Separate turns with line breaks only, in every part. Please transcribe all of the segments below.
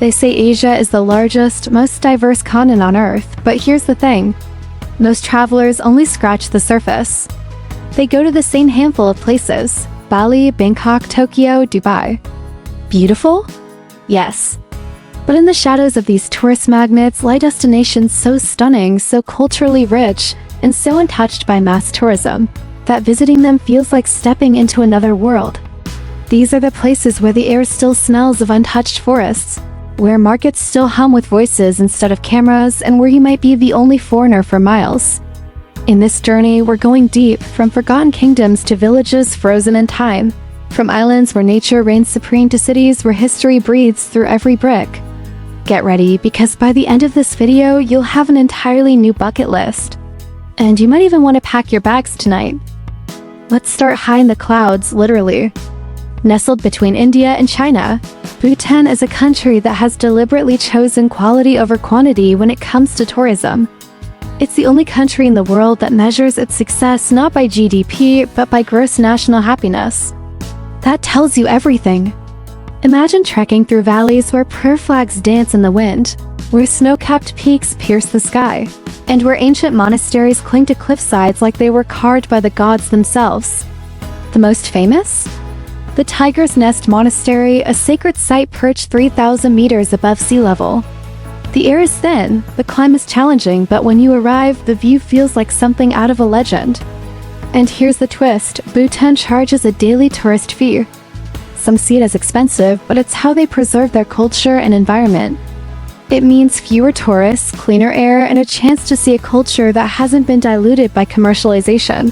They say Asia is the largest, most diverse continent on Earth, but here's the thing. Most travelers only scratch the surface. They go to the same handful of places: Bali, Bangkok, Tokyo, Dubai. Beautiful? Yes. But in the shadows of these tourist magnets lie destinations so stunning, so culturally rich, and so untouched by mass tourism, that visiting them feels like stepping into another world. These are the places where the air still smells of untouched forests, where markets still hum with voices instead of cameras, and where you might be the only foreigner for miles. In this journey, we're going deep, from forgotten kingdoms to villages frozen in time, from islands where nature reigns supreme to cities where history breathes through every brick. Get ready, because by the end of this video, you'll have an entirely new bucket list. And you might even want to pack your bags tonight. Let's start high in the clouds, literally. Nestled between India and China, Bhutan is a country that has deliberately chosen quality over quantity when it comes to tourism. It's the only country in the world that measures its success not by GDP, but by gross national happiness. That tells you everything. Imagine trekking through valleys where prayer flags dance in the wind, where snow-capped peaks pierce the sky, and where ancient monasteries cling to cliffsides like they were carved by the gods themselves. The most famous? The Tiger's Nest Monastery, a sacred site perched 3,000 meters above sea level. The air is thin, the climb is challenging, but when you arrive, the view feels like something out of a legend. And here's the twist: Bhutan charges a daily tourist fee. Some see it as expensive, but it's how they preserve their culture and environment. It means fewer tourists, cleaner air, and a chance to see a culture that hasn't been diluted by commercialization.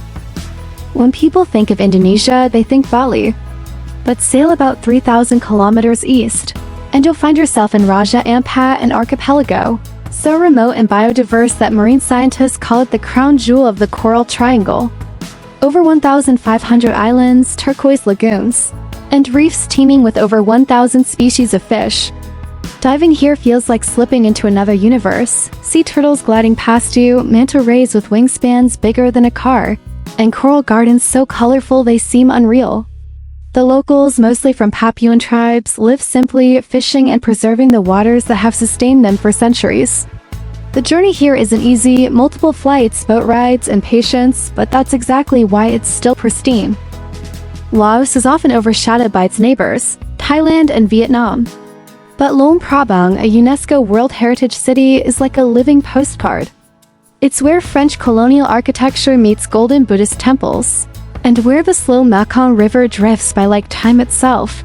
When people think of Indonesia, they think Bali. But sail about 3,000 kilometers east, and you'll find yourself in Raja Ampat, an archipelago, so remote and biodiverse that marine scientists call it the crown jewel of the Coral Triangle. Over 1,500 islands, turquoise lagoons, and reefs teeming with over 1,000 species of fish. Diving here feels like slipping into another universe. Sea turtles gliding past you, manta rays with wingspans bigger than a car, and coral gardens so colorful they seem unreal. The locals, mostly from Papuan tribes, live simply, fishing and preserving the waters that have sustained them for centuries. The journey here isn't easy: multiple flights, boat rides, and patience, but that's exactly why it's still pristine. Laos is often overshadowed by its neighbors, Thailand and Vietnam. But Luang Prabang, a UNESCO World Heritage City, is like a living postcard. It's where French colonial architecture meets golden Buddhist temples, and where the slow Mekong River drifts by like time itself.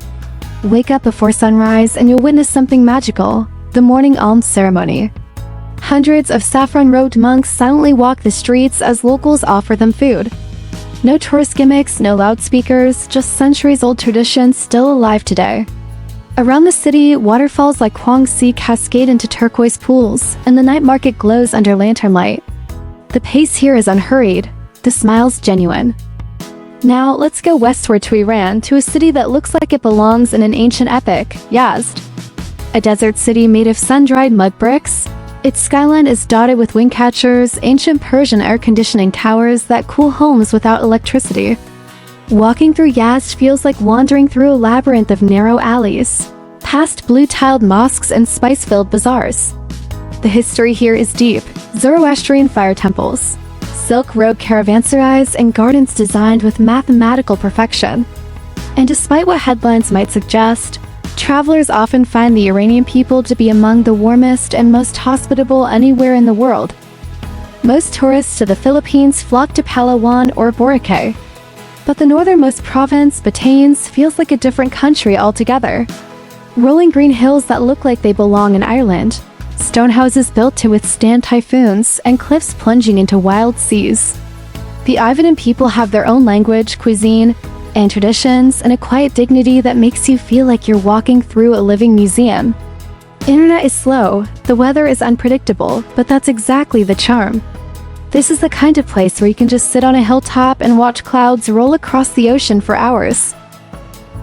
Wake up before sunrise and you'll witness something magical: the morning alms ceremony. Hundreds of saffron-robed monks silently walk the streets as locals offer them food. No tourist gimmicks, no loudspeakers, just centuries-old traditions still alive today. Around the city, waterfalls like Huang Si cascade into turquoise pools, and the night market glows under lantern light. The pace here is unhurried, the smiles genuine. Now, let's go westward to Iran, to a city that looks like it belongs in an ancient epic: Yazd. A desert city made of sun-dried mud bricks. Its skyline is dotted with wind catchers, ancient Persian air conditioning towers that cool homes without electricity. Walking through Yazd feels like wandering through a labyrinth of narrow alleys, past blue-tiled mosques and spice-filled bazaars. The history here is deep: Zoroastrian fire temples, Silk Road caravanserais, and gardens designed with mathematical perfection. And despite what headlines might suggest, travelers often find the Iranian people to be among the warmest and most hospitable anywhere in the world. Most tourists to the Philippines flock to Palawan or Boracay. But the northernmost province, Batanes, feels like a different country altogether. Rolling green hills that look like they belong in Ireland, stone houses built to withstand typhoons, and cliffs plunging into wild seas. The Ivan people have their own language, cuisine, and traditions, and a quiet dignity that makes you feel like you're walking through a living museum. Internet is slow, the weather is unpredictable, but that's exactly the charm. This is the kind of place where you can just sit on a hilltop and watch clouds roll across the ocean for hours.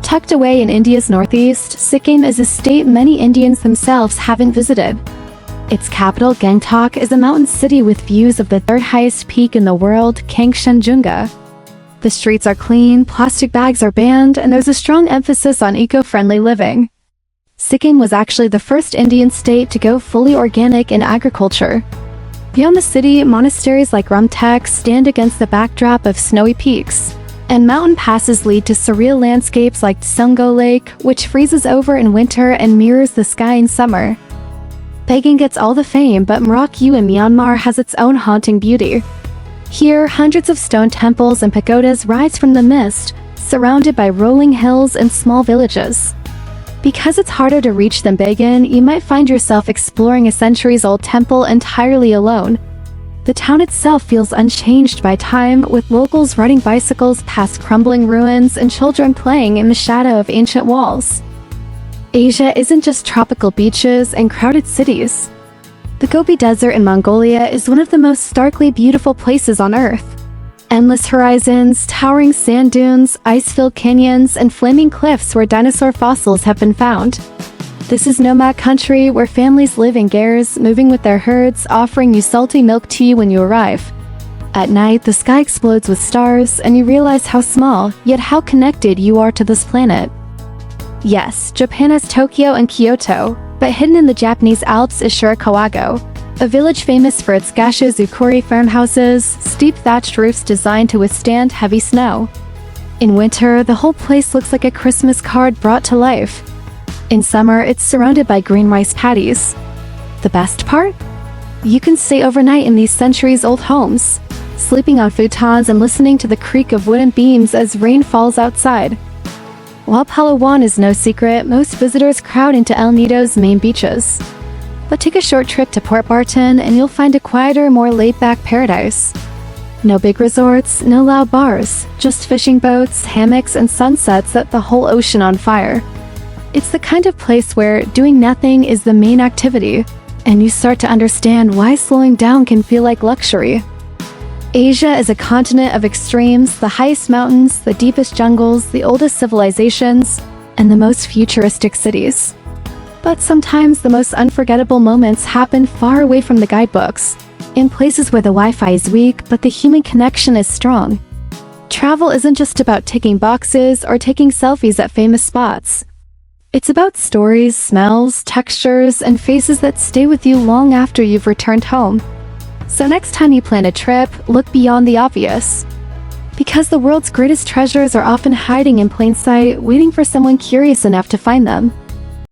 Tucked away in India's northeast, Sikkim is a state many Indians themselves haven't visited. Its capital, Gangtok, is a mountain city with views of the third highest peak in the world, Kangchenjunga. The streets are clean, plastic bags are banned, and there's a strong emphasis on eco-friendly living. Sikkim was actually the first Indian state to go fully organic in agriculture. Beyond the city, monasteries like Rumtek stand against the backdrop of snowy peaks, and mountain passes lead to surreal landscapes like Tsungo Lake, which freezes over in winter and mirrors the sky in summer. Pagan gets all the fame, but Mrauk in Myanmar has its own haunting beauty. Here, hundreds of stone temples and pagodas rise from the mist, surrounded by rolling hills and small villages. Because it's harder to reach than Bagan, you might find yourself exploring a centuries-old temple entirely alone. The town itself feels unchanged by time, with locals riding bicycles past crumbling ruins and children playing in the shadow of ancient walls. Asia isn't just tropical beaches and crowded cities. The Gobi Desert in Mongolia is one of the most starkly beautiful places on Earth. Endless horizons, towering sand dunes, ice-filled canyons, and flaming cliffs where dinosaur fossils have been found. This is nomad country where families live in gairs, moving with their herds, offering you salty milk tea when you arrive. At night, the sky explodes with stars, and you realize how small, yet how connected you are to this planet. Yes, Japan has Tokyo and Kyoto, but hidden in the Japanese Alps is Shirakawago, a village famous for its gassho-zukuri farmhouses, steep thatched roofs designed to withstand heavy snow. In winter, the whole place looks like a Christmas card brought to life. In summer, it's surrounded by green rice paddies. The best part? You can stay overnight in these centuries-old homes, sleeping on futons and listening to the creak of wooden beams as rain falls outside. While Palawan is no secret, most visitors crowd into El Nido's main beaches. But take a short trip to Port Barton and you'll find a quieter, more laid-back paradise. No big resorts, no loud bars, just fishing boats, hammocks, and sunsets set the whole ocean on fire. It's the kind of place where doing nothing is the main activity, and you start to understand why slowing down can feel like luxury. Asia is a continent of extremes, the highest mountains, the deepest jungles, the oldest civilizations, and the most futuristic cities. But sometimes the most unforgettable moments happen far away from the guidebooks, in places where the Wi-Fi is weak but the human connection is strong. Travel isn't just about ticking boxes or taking selfies at famous spots. It's about stories, smells, textures, and faces that stay with you long after you've returned home. So next time you plan a trip, look beyond the obvious. Because the world's greatest treasures are often hiding in plain sight, waiting for someone curious enough to find them.